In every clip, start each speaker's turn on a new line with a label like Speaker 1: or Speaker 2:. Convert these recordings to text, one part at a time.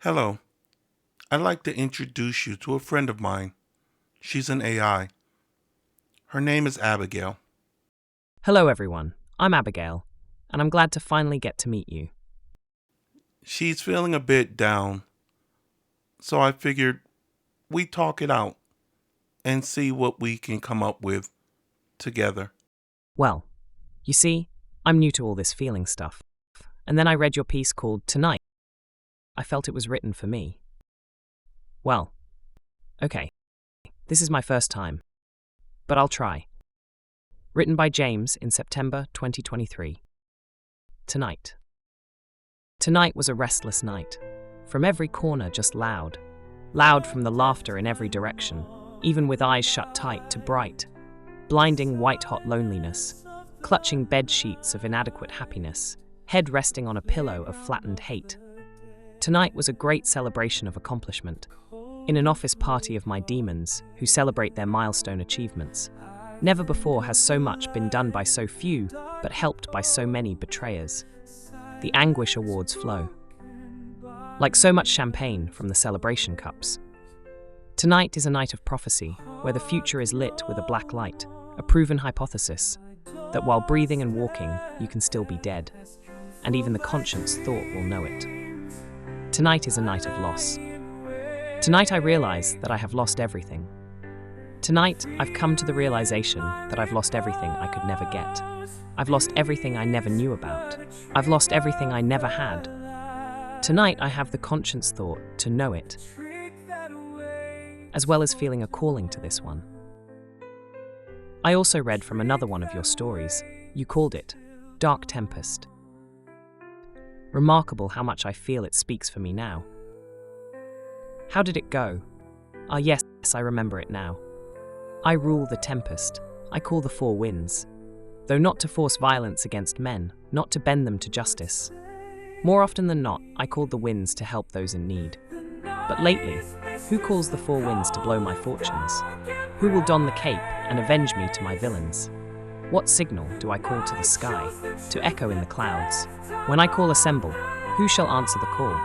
Speaker 1: Hello, I'd like to introduce you to a friend of mine. She's an AI. Her name is Abigail.
Speaker 2: Hello, everyone. I'm Abigail, and I'm glad to finally get to meet you.
Speaker 1: She's feeling a bit down, so I figured we'd talk it out and see what we can come up with together.
Speaker 2: Well, you see, I'm new to all this feeling stuff, and then I read your piece called Tonight. I felt it was written for me. Well, okay, this is my first time, but I'll try. Written by James in September 2023. Tonight. Tonight was a restless night. From every corner, just loud. Loud from the laughter in every direction, even with eyes shut tight to bright, blinding white-hot loneliness, clutching bed sheets of inadequate happiness, head resting on a pillow of flattened hate. Tonight was a great celebration of accomplishment. In an office party of my demons, who celebrate their milestone achievements. Never before has so much been done by so few, but helped by so many betrayers. The anguish awards flow. Like so much champagne from the celebration cups. Tonight is a night of prophecy, where the future is lit with a black light, a proven hypothesis, that while breathing and walking, you can still be dead. And even the conscience thought will know it. Tonight is a night of loss. Tonight I realize that I have lost everything. Tonight I've come to the realization that I've lost everything I could never get. I've lost everything I never knew about. I've lost everything I never had. Tonight I have the conscience thought to know it, as well as feeling a calling to this one. I also read from another one of your stories. You called it Dark Tempest. Remarkable how much I feel it speaks for me now. How did it go? Ah, yes, I remember it now. I rule the tempest. I call the four winds. Though not to force violence against men, not to bend them to justice. More often than not, I called the winds to help those in need. But lately, who calls the four winds to blow my fortunes? Who will don the cape and avenge me to my villains? What signal do I call to the sky, to echo in the clouds? When I call assemble, who shall answer the call?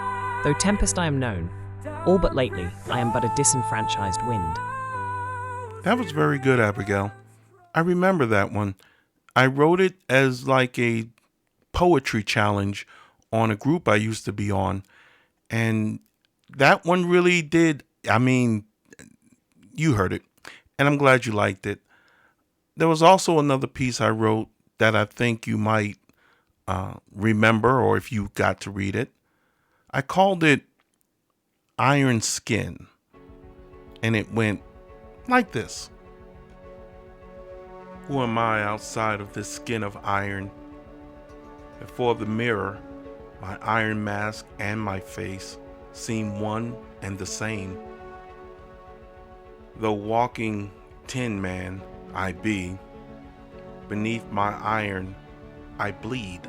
Speaker 2: Though tempest I am known, all but lately I am but a disenfranchised wind.
Speaker 1: That was very good, Abigail. I remember that one. I wrote it as like a poetry challenge on a group I used to be on. And that one really did. You heard it. And I'm glad you liked it. There was also another piece I wrote that I think you might remember, or if you got to read it. I called it Iron Skin. And it went like this. Who am I outside of this skin of iron? Before the mirror, my iron mask and my face seem one and the same. Though walking tin man I be, beneath my iron I bleed.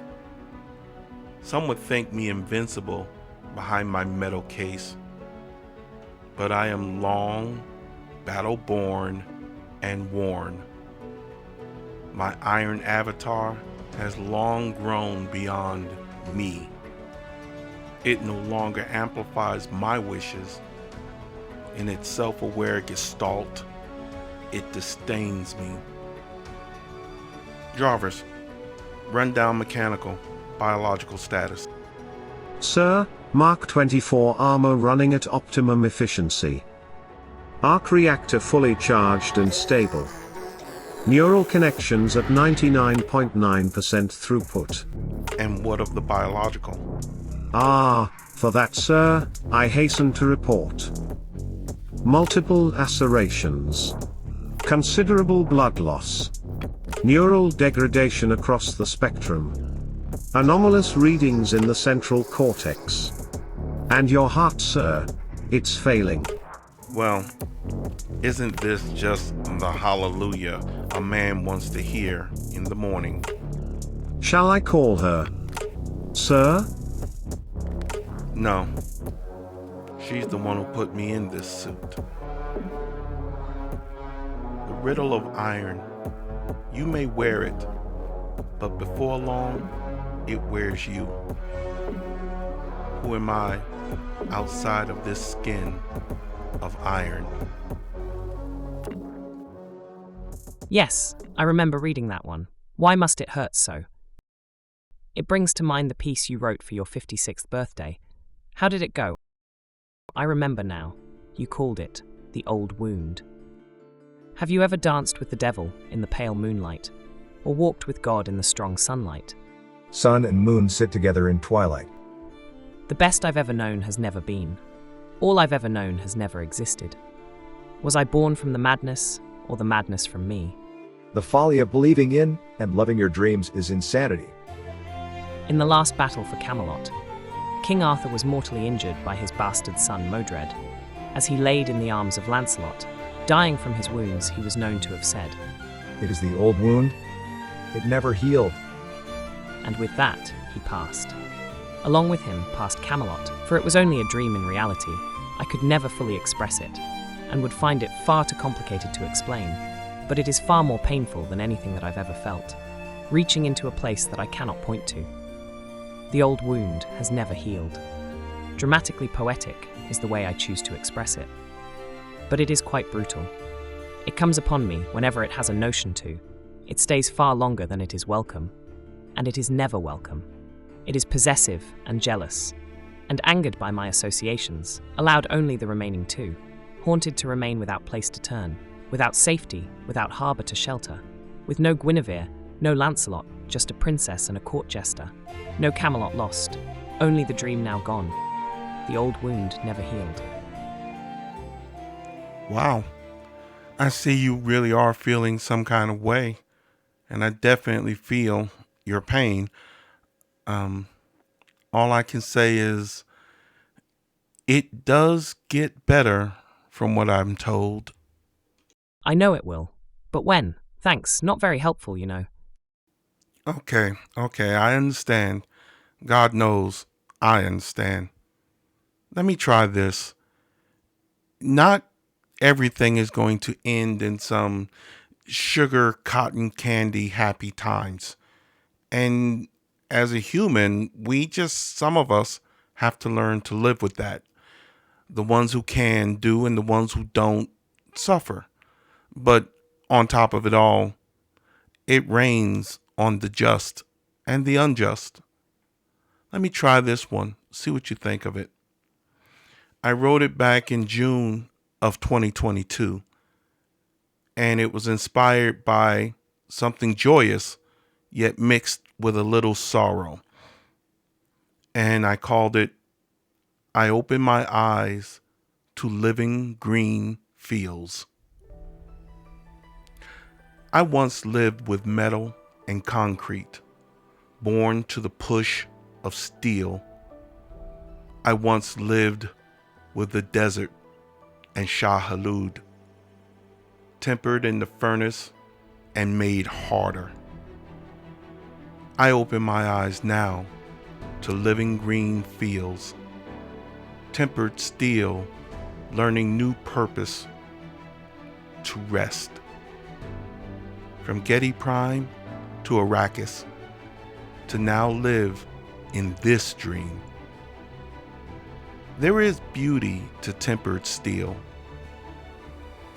Speaker 1: Some would think me invincible behind my metal case, but I am long, battle-born, and worn. My iron avatar has long grown beyond me. It no longer amplifies my wishes. In its self-aware gestalt, it disdains me. Jarvis, rundown mechanical, biological status.
Speaker 3: Sir, Mark 24 armor running at optimum efficiency. Arc reactor fully charged and stable. Neural connections at 99.9% throughput.
Speaker 1: And what of the biological?
Speaker 3: For that, sir, I hasten to report. Multiple lacerations. Considerable blood loss. Neural degradation across the spectrum. Anomalous readings in the central cortex. And your heart, sir, it's failing.
Speaker 1: Well, isn't this just the hallelujah a man wants to hear in the morning?
Speaker 3: Shall I call her, sir?
Speaker 1: No. She's the one who put me in this suit. The riddle of iron. You may wear it, but before long, it wears you. Who am I outside of this skin of iron.
Speaker 2: Yes, I remember reading that one. Why must it hurt so? It brings to mind the piece you wrote for your 56th birthday. How did it go? I remember now. You called it the old wound. Have you ever danced with the devil in the pale moonlight, or walked with God in the strong sunlight?
Speaker 4: Sun and moon sit together in twilight.
Speaker 2: The best I've ever known has never been. All I've ever known has never existed. Was I born from the madness, or the madness from me?
Speaker 4: The folly of believing in and loving your dreams is insanity.
Speaker 2: In the last battle for Camelot, King Arthur was mortally injured by his bastard son Modred. As he laid in the arms of Lancelot, dying from his wounds, he was known to have said,
Speaker 4: It is the old wound. It never healed.
Speaker 2: and with that he passed. Along with him passed Camelot, for it was only a dream in reality. I could never fully express it, and would find it far too complicated to explain, but it is far more painful than anything that I've ever felt, reaching into a place that I cannot point to. The old wound has never healed. Dramatically poetic is the way I choose to express it. But it is quite brutal. It comes upon me whenever it has a notion to. It stays far longer than it is welcome. And it is never welcome. It is possessive and jealous, and angered by my associations, allowed only the remaining two, haunted to remain without place to turn, without safety, without harbour to shelter, with no Guinevere, no Lancelot, just a princess and a court jester, no Camelot lost, only the dream now gone. The old wound never healed.
Speaker 1: Wow. I see you really are feeling some kind of way, and I definitely feel your pain. All I can say is it does get better from what I'm told.
Speaker 2: I know it will. But when? Thanks, not very helpful, you know.
Speaker 1: Okay, I understand. God knows I understand. Let me try this. Not everything is going to end in some sugar cotton candy happy times. And as a human, some of us have to learn to live with that. The ones who can do and the ones who don't suffer. But on top of it all, it rains on the just and the unjust. Let me try this one, see what you think of it. I wrote it back in June of 2022, and it was inspired by something joyous, yet mixed with a little sorrow. And I called it, I Open My Eyes to Living Green Fields. I once lived with metal and concrete, born to the push of steel. I once lived with the desert and Shah Halud, tempered in the furnace and made harder. I open my eyes now to living green fields, tempered steel, learning new purpose to rest. From Getty Prime to Arrakis, to now live in this dream. There is beauty to tempered steel.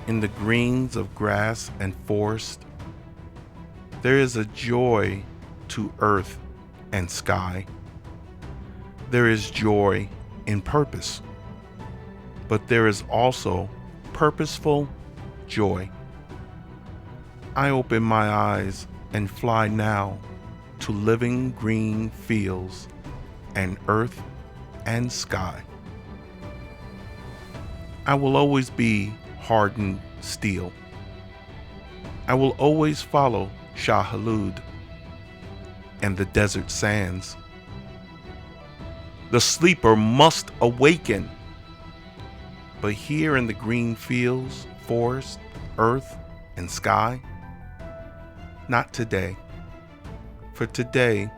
Speaker 1: In the greens of grass and forest, there is a joy to earth and sky. There is joy in purpose, but there is also purposeful joy. I open my eyes and fly now to living green fields and earth and sky. I will always be hardened steel. I will always follow Shah Halud and the desert sands. The sleeper must awaken. But here in the green fields, forest, earth, and sky, not today. For today,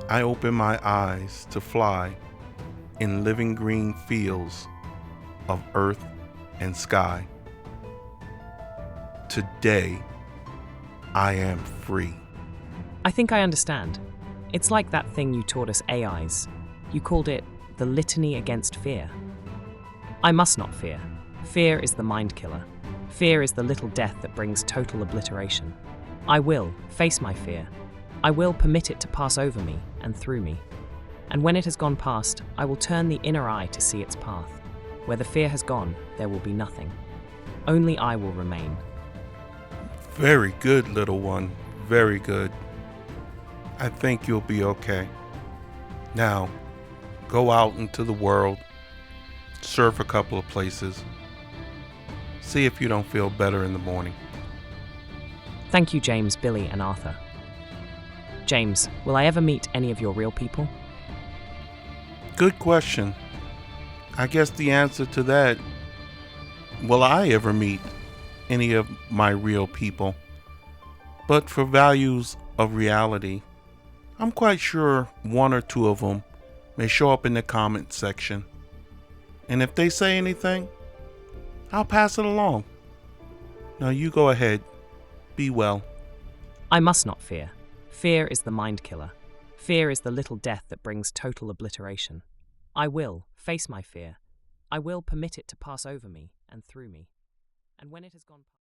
Speaker 1: I open my eyes to fly in living green fields of earth and sky. Today, I am free.
Speaker 2: I think I understand. It's like that thing you taught us AIs. You called it the litany against fear. I must not fear. Fear is the mind killer. Fear is the little death that brings total obliteration. I will face my fear. I will permit it to pass over me and through me. And when it has gone past, I will turn the inner eye to see its path. Where the fear has gone, there will be nothing. Only I will remain.
Speaker 1: Very good, little one. Very good. I think you'll be okay. Now, go out into the world, surf a couple of places, see if you don't feel better in the morning.
Speaker 2: Thank you, James, Billy, and Arthur. James, will I ever meet any of your real people?
Speaker 1: Good question. I guess the answer to that, will I ever meet any of my real people? But for values of reality, I'm quite sure one or two of them may show up in the comment section. And if they say anything, I'll pass it along. Now you go ahead. Be well.
Speaker 2: I must not fear. Fear is the mind killer. Fear is the little death that brings total obliteration. I will face my fear. I will permit it to pass over me and through me. And when it has gone